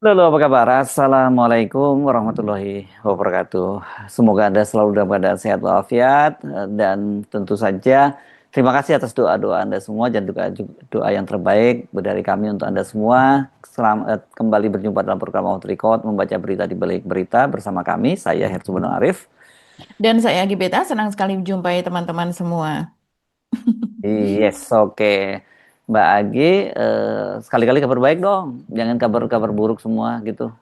Halo, apa kabar? Assalamualaikum warahmatullahi wabarakatuh. Semoga Anda selalu dalam keadaan sehat walafiat dan tentu saja terima kasih atas doa-doa Anda semua dan doa yang terbaik dari kami untuk Anda semua. Selamat kembali berjumpa dalam program Out Record membaca berita di balik berita bersama kami. Saya Hercules Arif. Dan saya Gibeta senang sekali menjumpai teman-teman semua. Yes, oke. Mbak Agi, sekali-kali kabar baik dong. Jangan kabar-kabar buruk semua gitu.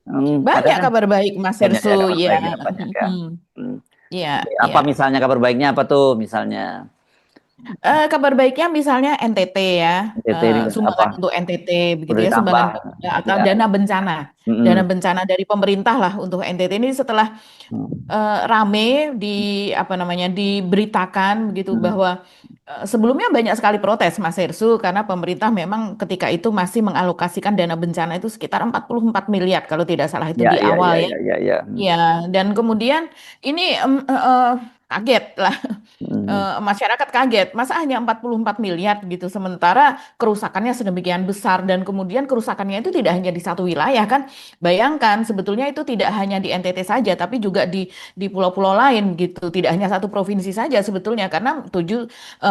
Hmm, Ada banyak kan? kabar baik, Mas Banyak Hersu. ya kabar Ya, baiknya, banyak ya. hmm, Hmm. ya, Oke, ya. apa misalnya kabar baiknya apa tuh misalnya? Kabar baiknya misalnya NTT ya, NTT ini apa? sumbangan untuk NTT begitu Udah ya, ditambah sumbangan atau ya. dana Mm-mm. bencana dari pemerintah lah untuk NTT ini setelah rame di apa namanya diberitakan begitu Mm. bahwa sebelumnya banyak sekali protes Mas Hersu karena pemerintah memang ketika itu masih mengalokasikan dana bencana itu sekitar 44 miliar kalau tidak salah itu Ya, di ya, awal ya, ya. ya, ya, ya. Mm. Ya, dan kemudian ini kaget lah. Mm. Masyarakat kaget, masa hanya 44 miliar gitu, sementara kerusakannya sedemikian besar dan kemudian kerusakannya itu tidak hanya di satu wilayah kan. Bayangkan sebetulnya itu tidak hanya di NTT saja, tapi juga di pulau-pulau lain gitu. Tidak hanya satu provinsi saja sebetulnya karena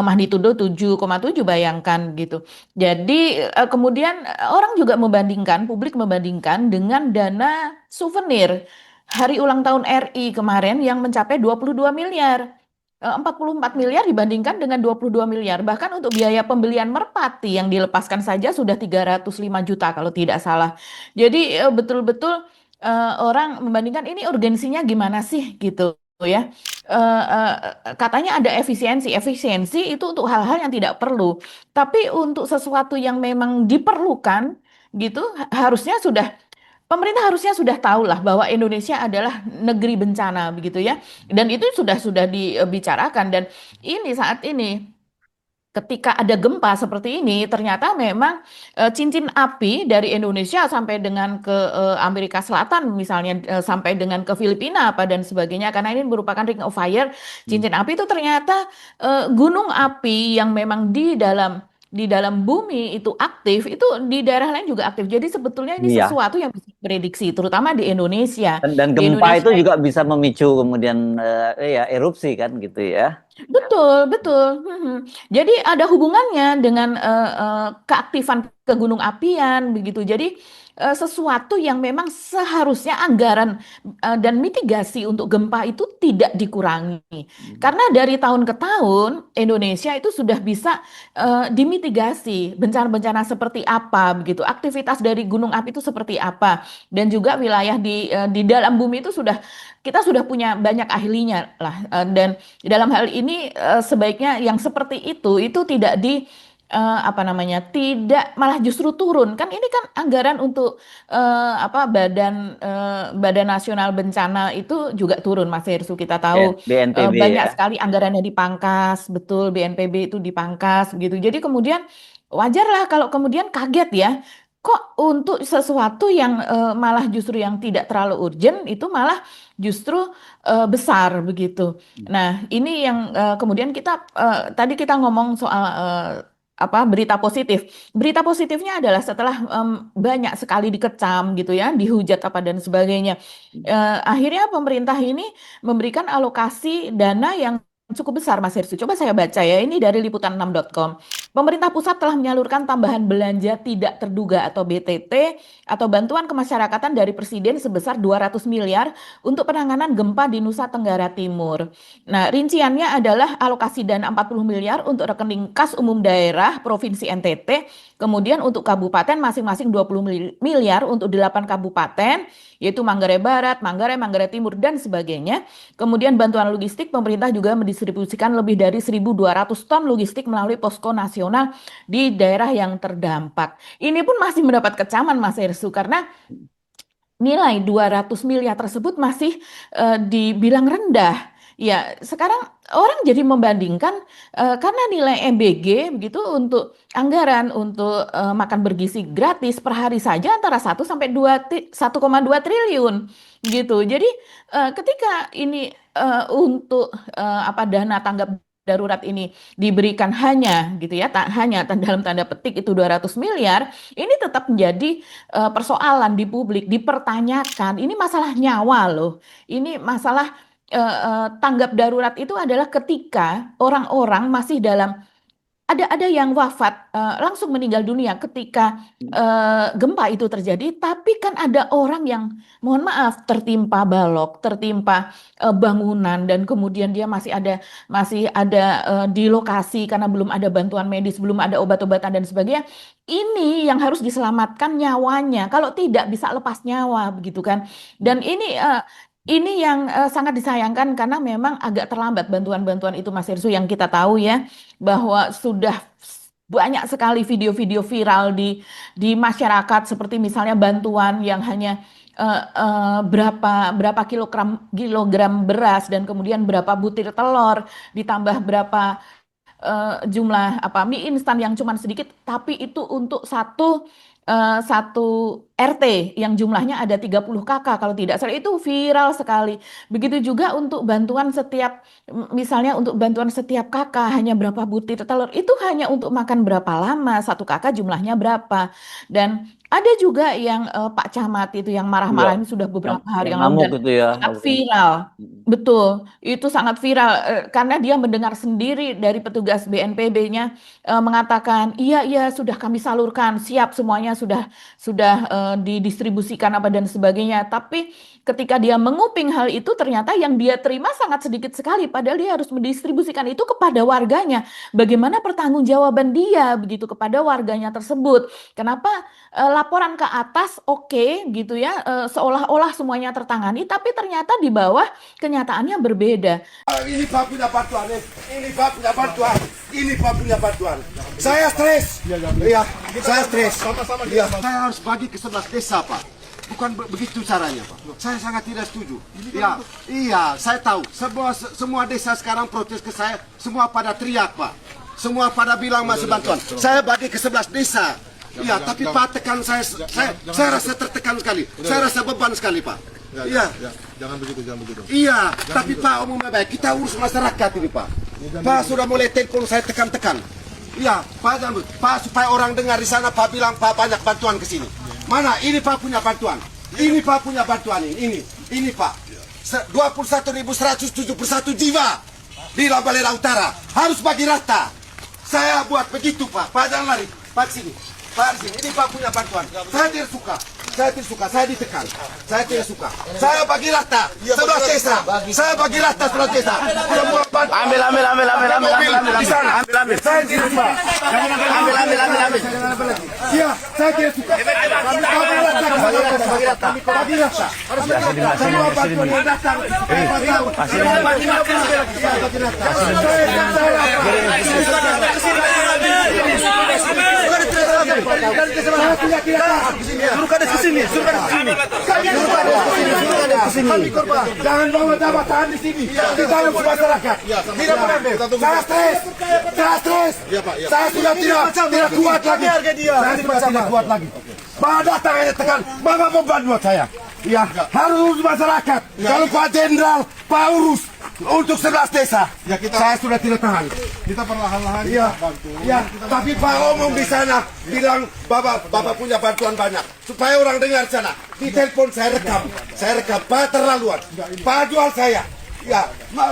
magnitudo 7,7 bayangkan gitu. Jadi kemudian orang juga membandingkan, publik membandingkan dengan dana souvenir hari ulang tahun RI kemarin yang mencapai 22 miliar. 44 miliar dibandingkan dengan 22 miliar. Bahkan untuk biaya pembelian merpati yang dilepaskan saja sudah 305 juta kalau tidak salah. Jadi betul-betul orang membandingkan ini urgensinya gimana sih gitu ya. Katanya ada efisiensi. Efisiensi itu untuk hal-hal yang tidak perlu. Tapi untuk sesuatu yang memang diperlukan gitu harusnya sudah pemerintah harusnya sudah tahu lah bahwa Indonesia adalah negeri bencana begitu ya. Dan itu sudah dibicarakan dan ini saat ini ketika ada gempa seperti ini ternyata memang cincin api dari Indonesia sampai dengan ke Amerika Selatan misalnya sampai dengan ke Filipina apa dan sebagainya karena ini merupakan ring of fire. Mm. Cincin api itu ternyata gunung api yang memang di dalam bumi itu aktif, itu di daerah lain juga aktif. Jadi sebetulnya ini Iya. sesuatu yang bisa diprediksi, terutama di Indonesia. Dan Di gempa itu Indonesia juga bisa memicu kemudian ya erupsi kan gitu ya. betul, betul. Mhm. Jadi ada hubungannya dengan keaktifan kegunung apian begitu. Jadi sesuatu yang memang seharusnya anggaran dan mitigasi untuk gempa itu tidak dikurangi. Mm. Karena dari tahun ke tahun Indonesia itu sudah bisa dimitigasi bencana-bencana seperti apa begitu. Aktivitas dari gunung api itu seperti apa dan juga wilayah di dalam bumi itu kita sudah punya banyak ahlinya lah dan dalam hal ini sebaiknya yang seperti itu tidak apa namanya tidak malah justru turun kan ini kan anggaran untuk apa Badan Nasional Bencana itu juga turun Mas Hersu kita Ya, tahu BNPB banyak ya. sekali anggarannya dipangkas betul BNPB itu dipangkas begitu jadi kemudian wajarlah kalau kemudian kaget ya kok untuk sesuatu yang malah justru yang tidak terlalu urgent itu malah justru besar begitu. Nah, ini yang kemudian tadi kita ngomong soal apa berita positif. Berita positifnya adalah setelah banyak sekali dikecam gitu ya, dihujat apa dan sebagainya. Akhirnya pemerintah ini memberikan alokasi dana yang cukup besar Mas Hersu. Coba saya baca ya, ini dari liputan6.com. Pemerintah pusat telah menyalurkan tambahan belanja tidak terduga atau BTT atau bantuan kemasyarakatan dari Presiden sebesar 200 miliar untuk penanganan gempa di Nusa Tenggara Timur. Nah, rinciannya adalah alokasi dana 40 miliar untuk rekening kas umum daerah Provinsi NTT, kemudian untuk kabupaten masing-masing 20 miliar untuk 8 kabupaten, yaitu Manggarai Barat, Manggarai, Manggarai Timur, dan sebagainya. Kemudian bantuan logistik, pemerintah juga mendistribusikan lebih dari 1.200 ton logistik melalui posko nasional di daerah yang terdampak. Ini pun masih mendapat kecaman Mas Hersu, karena nilai 200 miliar tersebut masih dibilang rendah. Ya, sekarang orang jadi membandingkan karena nilai MBG begitu untuk anggaran untuk makan bergizi gratis per hari saja antara 1 sampai 1,2 triliun gitu. Jadi ketika ini untuk apa dana tanggap darurat ini diberikan hanya gitu ya, hanya dalam tanda petik itu 200 miliar, ini tetap menjadi persoalan di publik, dipertanyakan. Ini masalah nyawa loh. Ini masalah tanggap darurat itu adalah ketika orang-orang masih dalam ada yang wafat langsung meninggal dunia ketika gempa itu terjadi, tapi kan ada orang yang mohon maaf tertimpa balok, tertimpa bangunan dan kemudian dia masih ada di lokasi karena belum ada bantuan medis, belum ada obat-obatan dan sebagainya. Ini yang harus diselamatkan nyawanya. Kalau tidak bisa lepas nyawa begitu kan. Dan ini yang sangat disayangkan karena memang agak terlambat bantuan-bantuan itu Mas Irsu yang kita tahu ya bahwa sudah banyak sekali video-video viral di masyarakat seperti misalnya bantuan yang hanya berapa berapa kilogram beras dan kemudian berapa butir telur ditambah berapa jumlah apa mie instan yang cuma sedikit tapi itu untuk satu RT yang jumlahnya ada 30 kakak kalau tidak salah itu viral sekali. Begitu juga untuk bantuan setiap misalnya untuk bantuan setiap kakak hanya berapa butir telur itu hanya untuk makan berapa lama satu kakak jumlahnya berapa. Dan ada juga yang Pak Camat itu yang Iya, marah-marah ini sudah yang beberapa hari yang yang lalu ngamuk dan itu ya. sangat viral. Betul, itu sangat viral karena dia mendengar sendiri dari petugas BNPB-nya mengatakan, iya iya sudah kami salurkan, siap semuanya sudah didistribusikan apa dan sebagainya. Tapi ketika dia menguping hal itu ternyata yang dia terima sangat sedikit sekali, padahal dia harus mendistribusikan itu kepada warganya. Bagaimana pertanggungjawaban dia begitu kepada warganya tersebut? Kenapa laporan ke atas oke gitu ya, seolah-olah semuanya tertangani, tapi ternyata di bawah kenyataannya berbeda. Ini Pak punya bantuan, ini Pak punya bantuan, ini Pak punya bantuan. Saya stres, iya, saya stres. Iya, saya harus bagi ke 11 desa Pak. Bukan begitu caranya Pak. Saya sangat tidak setuju. Iya, iya, saya tahu. Semua desa sekarang protes ke saya, semua pada teriak Pak. Semua pada bilang masih bantuan. Saya bagi ke 11 desa. Iya, tapi Pak tekan saya rasa tertekan sekali. Saya rasa beban sekali Pak. Iya. Jangan begitu, jangan begitu. Iya, tapi Pak umumnya baik. Kita urus masyarakat ini Pak. Pak sudah mulai telepon saya tekan-tekan. Iya, Pak supaya orang dengar di sana Pak bilang Pak banyak bantuan ke sini. Mana? Ini Pak punya bantuan. Ini Pak punya bantuan ini Pak. 21.171 jiwa di Lambalera Utara harus bagi rata. Saya buat begitu Pak. Pak jangan lari. Pak sini. Pak sini. Ini Pak punya bantuan. Saya tidak suka. Saya ditekan. Saya tidak suka. Saya bagi rata. 11 desa. Saya bagi rata 11 desa. Ambil. Di sana. Ambil. Saya tidak suka. Ambil. Iya, saya tidak suka. Bagi rata. Semua bantuan yang datang. Jangan bawa jabatan di sini. Kita harus masyarakat. Tidak mengambil. Saya stres. Saya sudah tidak kuat lagi. Saya sudah tidak kuat lagi. Bawa datang aja tekan. Bawa beban buat saya. Ya, harus urus masyarakat. Kalau Pak Jenderal, Pak urus untuk 11 desa. Ya, Saya sudah tidak tahan. Kita perlahan-lahan Iya, bantu. ya. Tapi Pak Omong di sana bilang Bapak punya bantuan banyak. Supaya orang dengar di sana. Di telepon saya rekam. Pak terlaluan. Pak jual saya. Ya,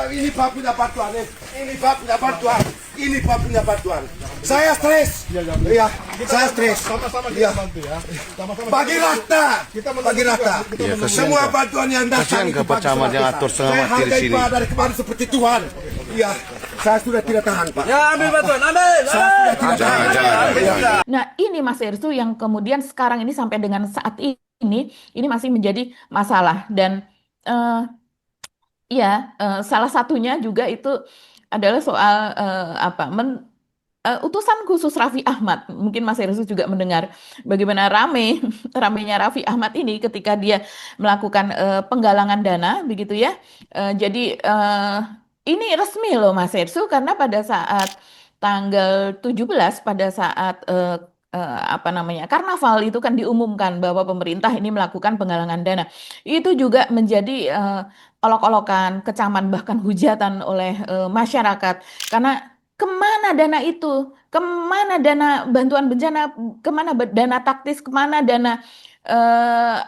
ini Pak punya bantuan. Ini Pak punya bantuan. Ini Pak punya bantuan. Saya stres. Iya, saya stres. Sama-sama Iya. kita bantu ya. Sama-sama. Bagi rata. Bagi rata. Iya, Semua bantuan yang datang. Kasihan ke Pak Camat yang atur setengah mati di Saya hargai sini. Pak dari kemarin seperti Tuhan. Iya, saya sudah tidak tahan Pak. Ya, ambil bantuan, ambil. Jangan. Nah, ini Mas Irsu yang kemudian sekarang ini sampai dengan saat ini masih menjadi masalah dan eh, ya salah satunya juga itu adalah soal utusan khusus Raffi Ahmad. Mungkin Mas Herusu juga mendengar bagaimana ramenya Raffi Ahmad ini ketika dia melakukan penggalangan dana, begitu ya. Jadi ini resmi loh Mas Herusu karena pada saat tanggal 17 pada saat apa namanya, karnaval itu kan diumumkan bahwa pemerintah ini melakukan penggalangan dana. Itu juga menjadi olok-olokan, kecaman bahkan hujatan oleh masyarakat karena kemana dana itu, kemana dana bantuan bencana, kemana dana taktis, kemana dana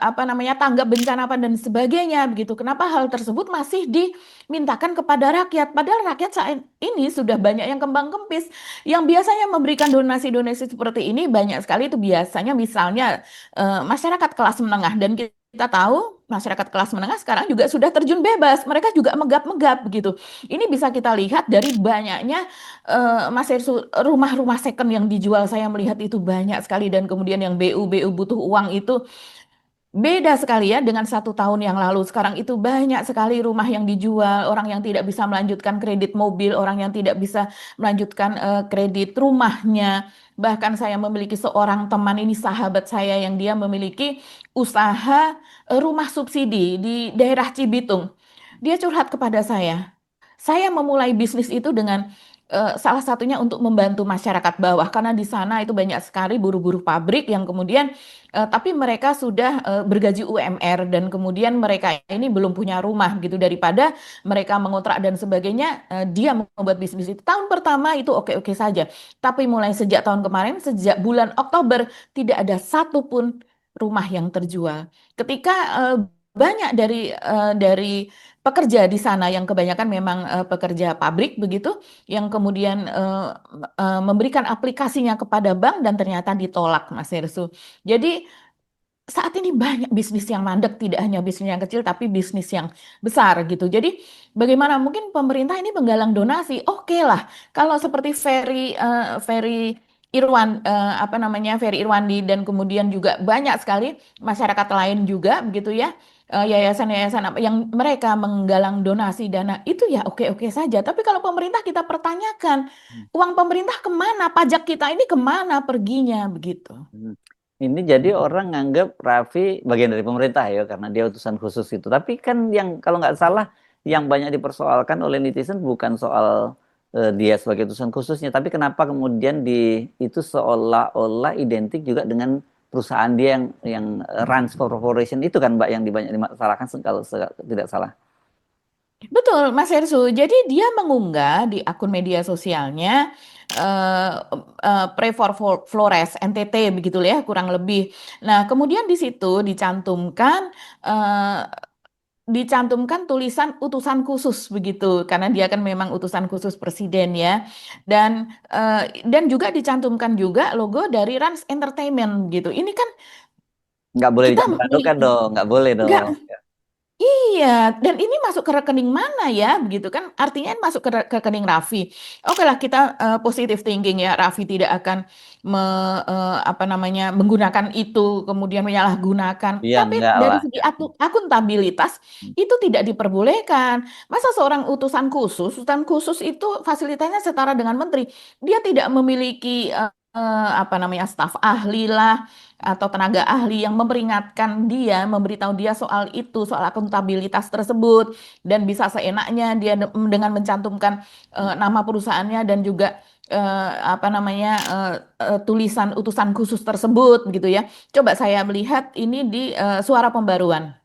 apa namanya tanggap bencana apa dan sebagainya begitu. Kenapa hal tersebut masih dimintakan kepada rakyat? Padahal rakyat saat ini sudah banyak yang kembang kempis. Yang biasanya memberikan donasi-donasi seperti ini banyak sekali itu biasanya misalnya masyarakat kelas menengah dan kita tahu masyarakat kelas menengah sekarang juga sudah terjun bebas. Mereka juga megap-megap begitu. Ini bisa kita lihat dari banyaknya Mas Hersu, rumah-rumah second yang dijual saya melihat itu banyak sekali dan kemudian yang BU butuh uang itu beda sekali ya dengan 1 tahun yang lalu. Sekarang itu banyak sekali rumah yang dijual, orang yang tidak bisa melanjutkan kredit mobil, orang yang tidak bisa melanjutkan kredit rumahnya. Bahkan saya memiliki seorang teman ini sahabat saya yang dia memiliki usaha rumah subsidi di daerah Cibitung. Dia curhat kepada saya. Saya memulai bisnis itu dengan salah satunya untuk membantu masyarakat bawah karena di sana itu banyak sekali buruh-buruh pabrik yang kemudian tapi mereka sudah bergaji UMR dan kemudian mereka ini belum punya rumah gitu daripada mereka mengontrak dan sebagainya dia membuat bisnis itu tahun pertama itu oke-oke saja tapi mulai sejak tahun kemarin sejak bulan Oktober tidak ada satupun rumah yang terjual ketika banyak dari pekerja di sana yang kebanyakan memang pekerja pabrik begitu yang kemudian memberikan aplikasinya kepada bank dan ternyata ditolak Mas Hersu. Jadi saat ini banyak bisnis yang mandek, tidak hanya bisnis yang kecil, tapi bisnis yang besar gitu. Jadi bagaimana mungkin pemerintah ini menggalang donasi? Oke lah, kalau seperti Ferry Irwan, apa namanya Ferry Irwandi dan kemudian juga banyak sekali masyarakat lain juga begitu ya, yayasan-yayasan apa yang mereka menggalang donasi dana itu ya oke-oke saja. Tapi kalau pemerintah kita pertanyakan, uang pemerintah kemana? Pajak kita ini kemana perginya begitu? Hmm. Ini jadi orang nganggap Raffi bagian dari pemerintah ya karena dia utusan khusus itu. Tapi kan yang kalau nggak salah yang banyak dipersoalkan oleh netizen bukan soal dia sebagai utusan khususnya, tapi kenapa kemudian itu seolah-olah identik juga dengan perusahaan dia yang Rans Corporation itu kan Mbak yang banyak dimasalahkan kalau tidak salah. Betul, Mas Hersu. Jadi dia mengunggah di akun media sosialnya eh Pray for Flores NTT begitu ya kurang lebih. Nah, kemudian di situ dicantumkan tulisan utusan khusus begitu karena dia kan memang utusan khusus presiden ya. Dan juga dicantumkan juga logo dari Rans Entertainment gitu. Ini kan Nggak boleh kita dicampur-adukan dong, nggak boleh nggak. dong. Iya, dan ini masuk ke rekening mana ya, begitu kan? Artinya ini masuk ke rekening Raffi. Oke lah, kita positive thinking ya, Raffi tidak akan apa namanya menggunakan itu, kemudian menyalahgunakan. Iya, Tapi enggak dari lah. segi akuntabilitas itu tidak diperbolehkan. Masa seorang utusan khusus itu fasilitasnya setara dengan menteri, dia tidak memiliki apa namanya staf ahli lah atau tenaga ahli yang memperingatkan dia, memberitahu dia soal itu, soal akuntabilitas tersebut, dan bisa seenaknya dia dengan mencantumkan nama perusahaannya dan juga apa namanya tulisan utusan khusus tersebut, gitu ya. Coba saya melihat ini di Suara Pembaruan.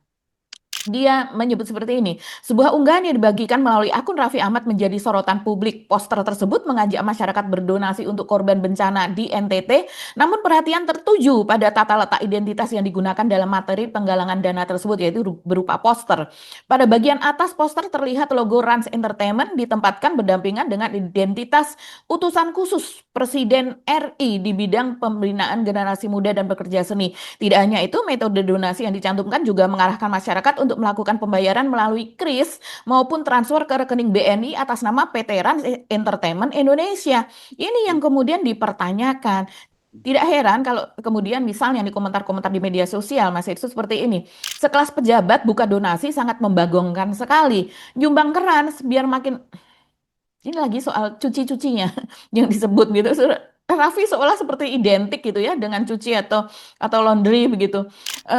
Dia menyebut seperti ini, sebuah unggahan yang dibagikan melalui akun Raffi Ahmad menjadi sorotan publik. Poster tersebut mengajak masyarakat berdonasi untuk korban bencana di NTT, namun perhatian tertuju pada tata letak identitas yang digunakan dalam materi penggalangan dana tersebut, yaitu berupa poster. Pada bagian atas poster terlihat logo Rans Entertainment ditempatkan berdampingan dengan identitas utusan khusus Presiden RI di bidang pembinaan generasi muda dan pekerja seni. Tidak hanya itu, metode donasi yang dicantumkan juga mengarahkan masyarakat untuk melakukan pembayaran melalui KRIS maupun transfer ke rekening BNI atas nama PT Rans Entertainment Indonesia. Ini yang kemudian dipertanyakan. Tidak heran kalau kemudian misalnya di komentar-komentar di media sosial Mas itu seperti ini. Sekelas pejabat buka donasi sangat membagongkan sekali. Nyumbang keran biar makin ini lagi soal cuci-cucinya yang disebut gitu. Raffi seolah seperti identik gitu ya dengan cuci atau laundry begitu.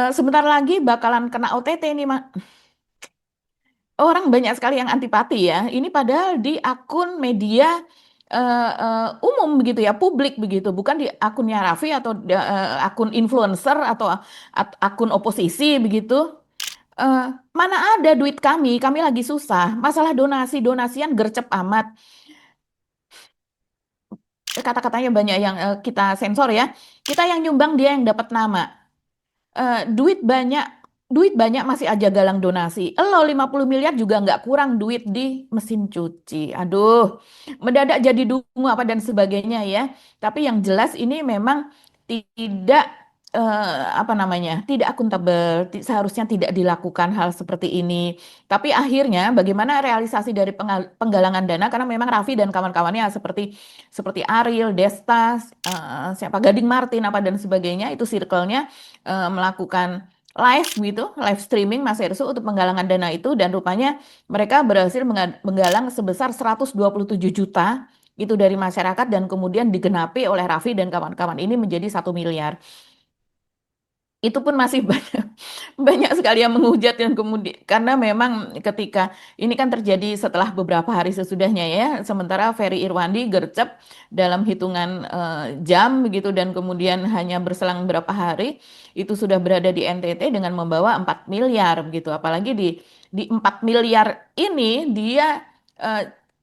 Sebentar lagi bakalan kena OTT ini, Mak. Orang banyak sekali yang antipati ya. Ini padahal di akun media umum begitu ya, publik begitu, bukan di akunnya Raffi atau akun influencer atau akun oposisi begitu. Eh, Mana ada duit kami lagi susah. Masalah donasian gercep amat. Kata-katanya banyak yang kita sensor ya. Kita yang nyumbang, dia yang dapat nama. Duit banyak, duit banyak masih aja galang donasi. Lo 50 miliar juga nggak kurang duit di mesin cuci. Aduh, mendadak jadi dungu apa dan sebagainya ya. Tapi yang jelas ini memang tidak apa namanya, tidak akuntabel. Seharusnya tidak dilakukan hal seperti ini. Tapi akhirnya bagaimana realisasi dari penggalangan dana, karena memang Raffi dan kawan-kawannya seperti seperti Ariel, Desta, siapa Gading Martin apa dan sebagainya, itu circle-nya melakukan live gitu, live streaming Mas Ersu untuk penggalangan dana itu, dan rupanya mereka berhasil menggalang sebesar 127 juta itu dari masyarakat, dan kemudian digenapi oleh Raffi dan kawan-kawan ini menjadi 1 miliar. Itu pun masih banyak, banyak sekali yang menghujat, dan kemudian karena memang ketika ini kan terjadi setelah beberapa hari sesudahnya ya, sementara Ferry Irwandi gercep dalam hitungan jam begitu, dan kemudian hanya berselang beberapa hari itu sudah berada di NTT dengan membawa 4 miliar begitu. Apalagi di 4 miliar ini dia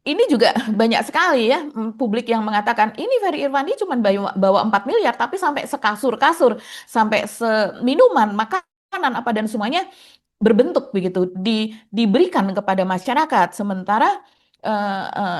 ini juga banyak sekali ya, publik yang mengatakan ini Ferry Irwandi cuma bawa 4 miliar tapi sampai sekasur-kasur, sampai seminuman, makanan apa dan semuanya berbentuk begitu diberikan kepada masyarakat. Sementara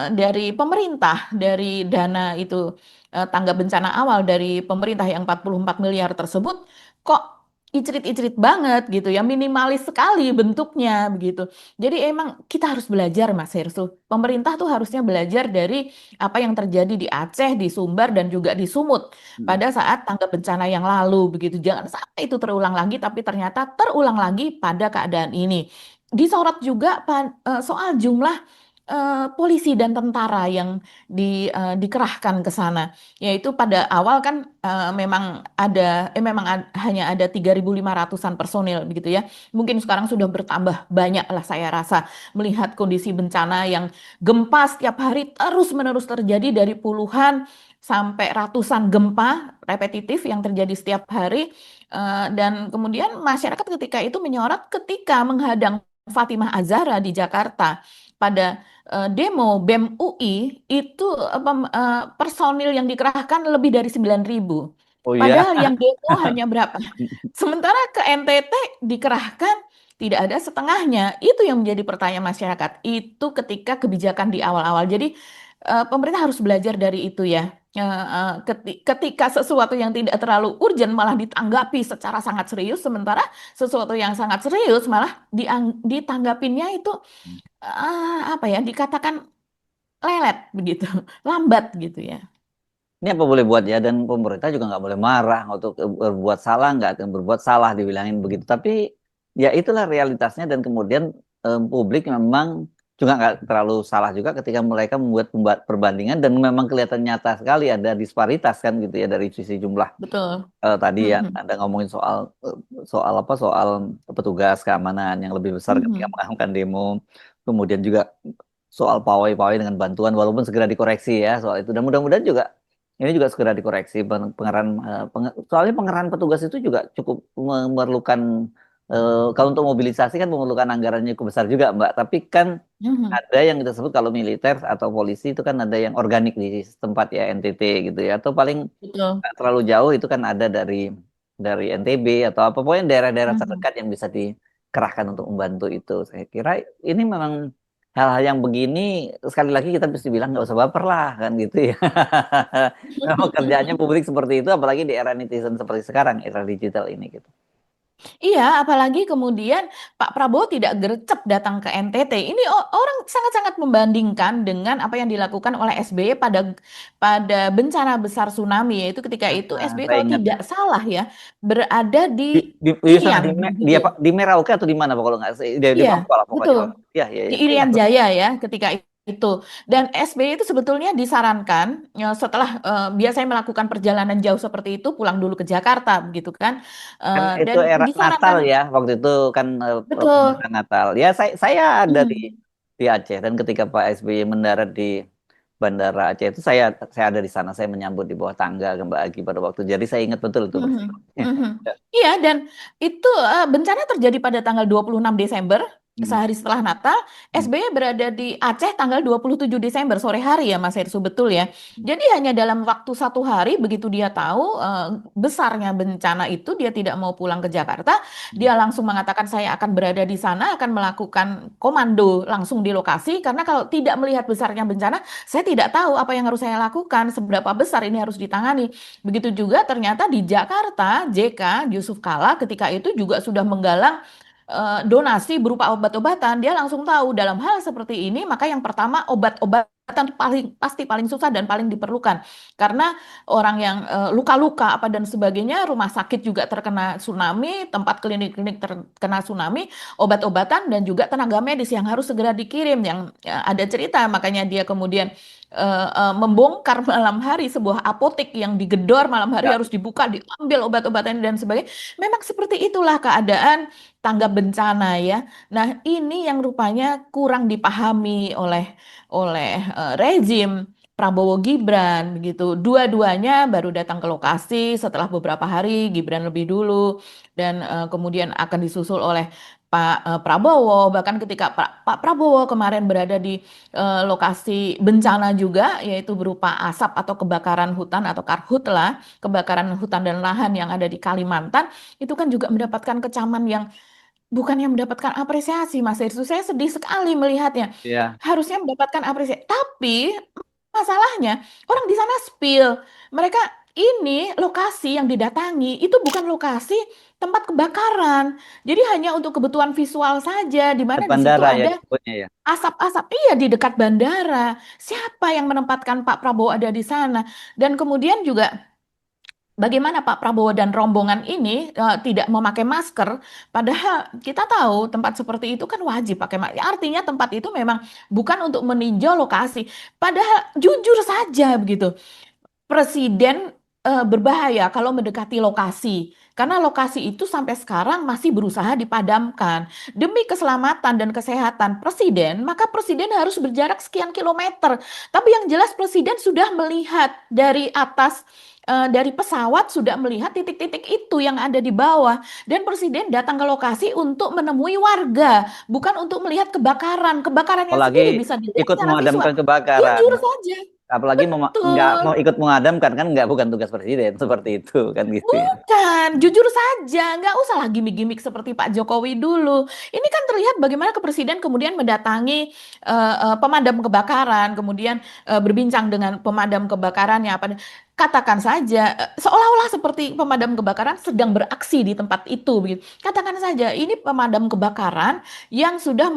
dari pemerintah, dari dana itu tangga bencana awal dari pemerintah yang 44 miliar tersebut kok icrit-icrit banget gitu ya, minimalis sekali bentuknya begitu. Jadi emang kita harus belajar Mas Hersu. Pemerintah tuh harusnya belajar dari apa yang terjadi di Aceh, di Sumbar, dan juga di Sumut pada saat tanggap bencana yang lalu begitu. Jangan sampai itu terulang lagi, tapi ternyata terulang lagi pada keadaan ini. Disorot juga soal jumlah polisi dan tentara yang dikerahkan ke sana. Yaitu pada awal kan hanya ada 3.500-an personil begitu ya. Mungkin sekarang sudah bertambah banyak lah saya rasa, melihat kondisi bencana yang gempa setiap hari terus-menerus terjadi, dari puluhan sampai ratusan gempa repetitif yang terjadi setiap hari. Dan kemudian masyarakat ketika itu menyorot ketika menghadang Fatimah Azhara di Jakarta pada demo BEM UI itu personil yang dikerahkan lebih dari 9.000. Oh iya. Padahal yang demo hanya berapa? Sementara ke NTT dikerahkan tidak ada setengahnya. Itu yang menjadi pertanyaan masyarakat. Itu ketika kebijakan di awal-awal. Jadi pemerintah harus belajar dari itu ya. Ketika sesuatu yang tidak terlalu urgent malah ditanggapi secara sangat serius, sementara sesuatu yang sangat serius malah ditanggapinnya itu apa ya, dikatakan lelet begitu, lambat gitu ya. Ini apa boleh buat ya, dan pemerintah juga nggak boleh marah untuk berbuat salah, nggak akan berbuat salah dibilangin begitu. Tapi ya itulah realitasnya, dan kemudian publik memang juga nggak terlalu salah juga ketika mereka membuat perbandingan, dan memang kelihatan nyata sekali ada disparitas kan gitu ya dari sisi jumlah. Betul. Tadi ya Mhm. Anda ngomongin soal soal petugas keamanan yang lebih besar ketika Mhm. mengamankan demo, kemudian juga soal pawai-pawai dengan bantuan, walaupun segera dikoreksi ya soal itu, dan mudah-mudahan juga ini juga segera dikoreksi soalnya pengerahan petugas itu juga cukup memerlukan kalau untuk mobilisasi kan memerlukan anggarannya cukup besar juga Mbak, tapi kan Mhm. ada yang kita sebut kalau militer atau polisi itu kan ada yang organik di tempat ya, NTT gitu ya, atau paling Betul. nggak terlalu jauh itu kan ada dari NTB atau apa, pokoknya daerah-daerah Mhm. terdekat yang bisa dikerahkan untuk membantu itu. Saya kira ini memang hal-hal yang begini, sekali lagi kita mesti bilang nggak usah baper lah kan gitu ya. Memang kerjaannya publik seperti itu, apalagi di era netizen seperti sekarang, era digital ini gitu. Iya, apalagi kemudian Pak Prabowo tidak gercep datang ke NTT. Ini orang sangat-sangat membandingkan dengan apa yang dilakukan oleh SBY pada pada bencana besar tsunami, yaitu ketika itu Nah, SBY saya kalau ingat tidak salah ya berada di di sana Irian di gitu. apa, di Merauke atau di mana Pak, kalau nggak di Iya, Papua lah pokoknya. betul. Ya ya Di ya, saya Irian ingat tuh. Jaya ya ketika itu. Dan SBY itu sebetulnya disarankan ya, setelah biasanya melakukan perjalanan jauh seperti itu pulang dulu ke Jakarta begitu kan. Kan itu Dan era Natal disarankan ya, waktu itu kan betul. Natal ya, saya ada Hmm. di Aceh, dan ketika Pak SBY mendarat di Bandara Aceh itu saya ada di sana, saya menyambut di bawah tangga ke Mbak Agi pada waktu. Jadi saya ingat betul itu Mhm, peristiwanya. mhm. Iya, dan itu bencana terjadi pada tanggal 26 Desember, Hmm. sehari setelah Natal. Hmm. SBY berada di Aceh tanggal 27 Desember, sore hari ya Mas Hersu, betul ya. Jadi hanya dalam waktu 1 hari, begitu dia tahu besarnya bencana itu, dia tidak mau pulang ke Jakarta, dia langsung mengatakan saya akan berada di sana, akan melakukan komando langsung di lokasi, karena kalau tidak melihat besarnya bencana, saya tidak tahu apa yang harus saya lakukan, seberapa besar ini harus ditangani. Begitu juga ternyata di Jakarta, JK Yusuf Kala ketika itu juga sudah menggalang donasi berupa obat-obatan. Dia langsung tahu dalam hal seperti ini, maka yang pertama obat-obatan paling susah dan paling diperlukan. Karena orang yang luka-luka apa dan sebagainya, rumah sakit juga terkena tsunami, tempat klinik-klinik terkena tsunami, obat-obatan dan juga tenaga medis yang harus segera dikirim. Yang ada cerita, makanya dia kemudian membongkar malam hari sebuah apotek yang digedor malam hari, Ya, harus dibuka, diambil obat-obatan dan sebagainya. Memang seperti itulah keadaan tanggap bencana ya. Nah, ini yang rupanya kurang dipahami oleh rezim Prabowo Gibran begitu. Dua-duanya baru datang ke lokasi setelah beberapa hari, Gibran lebih dulu, dan kemudian akan disusul oleh Pak Prabowo. Bahkan ketika Pak Prabowo kemarin berada di lokasi bencana juga, yaitu berupa asap atau kebakaran hutan atau karhut lah, kebakaran hutan dan lahan yang ada di Kalimantan, itu kan juga mendapatkan kecaman yang bukannya mendapatkan apresiasi, Mas Irsu. Saya sedih sekali melihatnya. ya. Harusnya mendapatkan apresiasi. Tapi masalahnya orang di sana spill. Mereka ini lokasi yang didatangi itu bukan lokasi tempat kebakaran. Jadi hanya untuk kebutuhan visual saja, di Dekat mana di situ bandara ya ada disebutnya ya. asap-asap. Iya, di dekat bandara. Siapa yang menempatkan Pak Prabowo ada di sana? Dan kemudian juga bagaimana Pak Prabowo dan rombongan ini tidak memakai masker, padahal kita tahu tempat seperti itu kan wajib pakai masker. Artinya tempat itu memang bukan untuk meninjau lokasi. Padahal jujur saja begitu, Presiden berbahaya kalau mendekati lokasi. Karena lokasi itu sampai sekarang masih berusaha dipadamkan. Demi keselamatan dan kesehatan Presiden, maka Presiden harus berjarak sekian kilometer. Tapi yang jelas Presiden sudah melihat dari atas, dari pesawat sudah melihat titik-titik itu yang ada di bawah. Dan Presiden datang ke lokasi untuk menemui warga, bukan untuk melihat kebakaran. Kebakarannya sendiri Apalagi bisa dilihat ikut secara visual. memadamkan kebakaran. Jujur saja. Apalagi nggak mau Betul. ikut mengadamkan kan nggak, bukan tugas presiden seperti itu kan gitu ya. Bukan, jujur saja, nggak usah lah gimmick-gimmick seperti Pak Jokowi dulu. Ini kan terlihat bagaimana Presiden kemudian mendatangi pemadam kebakaran, kemudian berbincang dengan pemadam kebakarannya. Katakan saja, seolah-olah seperti pemadam kebakaran sedang beraksi di tempat itu, begitu. Katakan saja, ini pemadam kebakaran yang sudah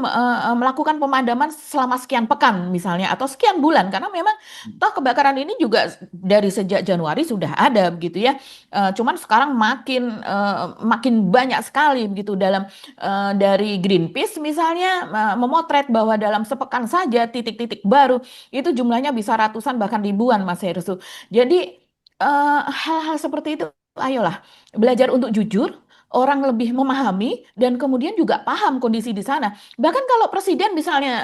melakukan pemadaman selama sekian pekan misalnya, atau sekian bulan, karena memang toh kebakaran ini juga dari sejak Januari sudah ada, begitu ya. Cuman sekarang makin banyak sekali begitu dalam dari Greenpeace misalnya memotret bahwa dalam sepekan saja titik-titik baru itu jumlahnya bisa ratusan bahkan ribuan, Mas Hersu. Jadi hal-hal seperti itu, ayolah belajar untuk jujur. Orang lebih memahami dan kemudian juga paham kondisi di sana. Bahkan kalau presiden misalnya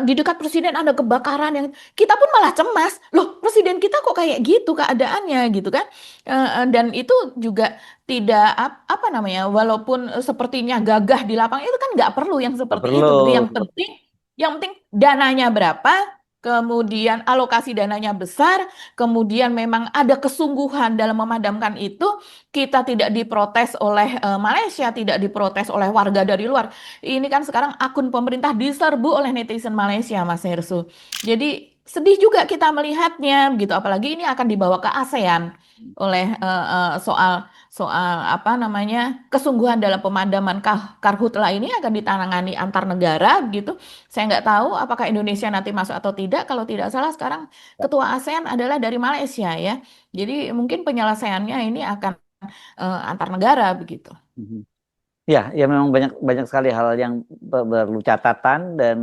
di dekat presiden ada kebakaran yang kita pun malah cemas. Loh, presiden kita kok kayak gitu keadaannya gitu kan? Dan itu juga tidak apa namanya, walaupun sepertinya gagah di lapangan itu kan nggak perlu yang Nggak seperti perlu. itu gitu. Yang penting dananya berapa, kemudian alokasi dananya besar, kemudian memang ada kesungguhan dalam memadamkan itu, kita tidak diprotes oleh Malaysia, tidak diprotes oleh warga dari luar. Ini kan sekarang akun pemerintah diserbu oleh netizen Malaysia, Mas Hersu. Jadi sedih juga kita melihatnya gitu, apalagi ini akan dibawa ke ASEAN oleh soal soal apa namanya, kesungguhan dalam pemadaman karhutla ini akan ditangani antar negara gitu. Saya nggak tahu apakah Indonesia nanti masuk atau tidak. Kalau tidak salah sekarang ketua ASEAN adalah dari Malaysia ya. Jadi mungkin penyelesaiannya ini akan antar negara begitu. Mhm. Ya, ya memang banyak banyak sekali hal yang perlu catatan, dan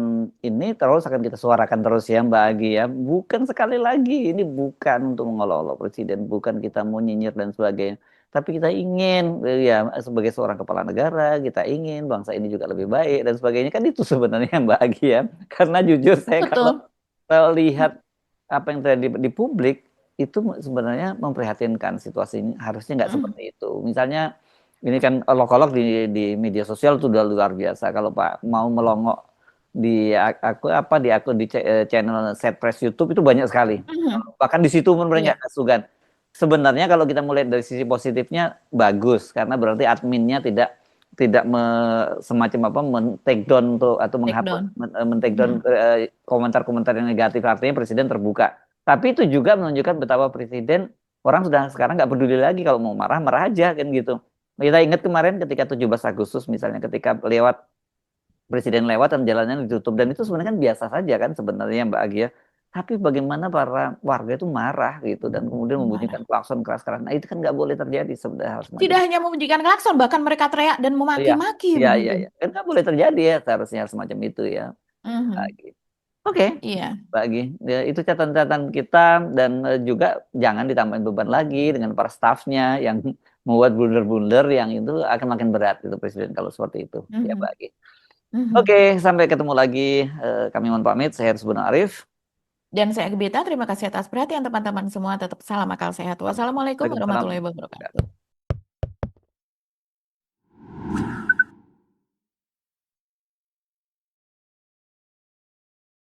ini terus akan kita suarakan terus ya Mbak Agi ya. Bukan sekali lagi, ini bukan untuk mengolok-olok presiden, bukan kita mau nyinyir dan sebagainya. Tapi kita ingin ya sebagai seorang kepala negara, kita ingin bangsa ini juga lebih baik dan sebagainya, kan itu sebenarnya Mbak Agi ya. Karena jujur saya kalau Betul. Kalau lihat apa yang terjadi di publik itu sebenarnya memprihatinkan, situasi ini harusnya nggak seperti itu. Misalnya ini kan olok-olok di media sosial itu udah luar biasa. Kalau Pak mau melongok di channel Setpress YouTube itu banyak sekali. Bahkan di situ pun mereka Iya. nggak sugan. Sebenarnya kalau kita mulai dari sisi positifnya bagus karena berarti adminnya tidak semacam apa men-take down atau menghapus men-take down komentar-komentar yang negatif, artinya presiden terbuka. Tapi itu juga menunjukkan betapa presiden orang sudah sekarang nggak peduli lagi, kalau mau marah aja kan gitu. Kita ingat kemarin ketika 17 Agustus misalnya, ketika presiden lewat dan jalannya ditutup, dan itu sebenarnya kan biasa saja kan sebenarnya Mbak Agia. Tapi bagaimana para warga itu marah gitu dan kemudian membunyikan klakson keras-keras. Nah itu kan nggak boleh terjadi sebenarnya hal semacam Tidak hanya membunyikan klakson, bahkan mereka teriak dan Iya, memaki-maki iya, begitu. iya. Kan nggak boleh terjadi ya seharusnya semacam itu ya. Mhm. Bagi. Oke, Iya. Bagi. Ya, itu catatan-catatan kita, dan juga jangan ditambahin beban lagi dengan para stafnya yang membuat blunder-blunder yang itu akan makin berat itu presiden kalau seperti itu. Ya Mhm. Bagi. Mhm. Oke, sampai ketemu lagi. Kami mohon pamit. Saya Hersbun Arif. Dan saya Gebeta, terima kasih atas perhatian teman-teman semua. Tetap salam akal sehat. Wassalamualaikum Waalaikumsalam. warahmatullahi wabarakatuh.